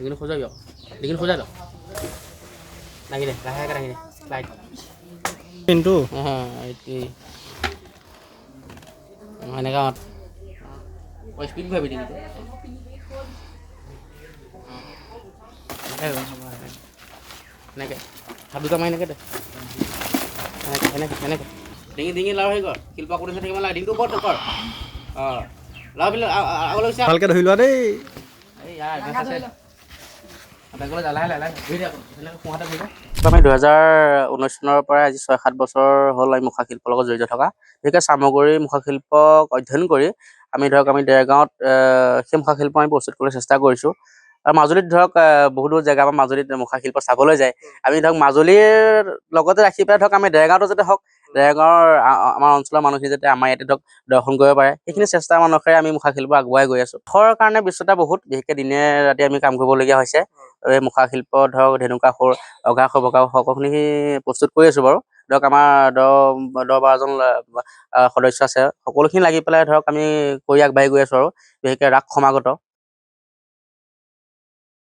Dingin khô dao dingin khô dao lagi deh lahir lagi deh like pintu itu mana kawan oh speed gua begini tuh naik habis kau main ke deh naik dingin dingin lau hego kilpa kuda sakit malah dingin tuh kor lau bila awal usia ভালকে ধৰি লোৱা দেই ya biasa sih আমি 2019 চনৰ পৰা আজি 6-7 বছৰ হ'ল আমি মুখা শিল্পৰ লগত জড়িত থকা বিশেষকৈ চামগুৰি মুখা শিল্পক অধ্যয়ন কৰি আমি দেৰগাঁৱত সেই মুখা শিল্প আমি প্ৰস্তুত কৰিবলৈ চেষ্টা কৰিছোঁ আৰু মাজুলীত বহুতো জেগা বা মাজুলীত মুখা শিল্প চাবলৈ যায় আমি মাজুলীৰ লগতে ৰাখি পেলাই আমি দেৰগাঁৱতো যাতে হওক দেৰগাঁৱৰ আমাৰ অঞ্চলৰ মানুহখিনি যাতে আমাৰ ইয়াতে দৰ্শন কৰিব পাৰে সেইখিনি চেষ্টা মানসেৰে আমি মুখা শিল্প আগুৱাই গৈ আছোঁ কাৰণে ব্যস্ততা বহুত বিশেষকৈ দিনে ৰাতি আমি কাম কৰিবলগীয়া হৈছে এই মুখা শিল্প ধেনুকাখোৰ অঘা বগা সকলোখিনি প্ৰস্তুত কৰি আছোঁ বাৰু আমাৰ 10-12জন সদস্য আছে সকলোখিনি লাগি পেলাই আমি কৰি আগবাঢ়ি গৈ আছোঁ আৰু বিশেষকৈ ৰাস সমাগত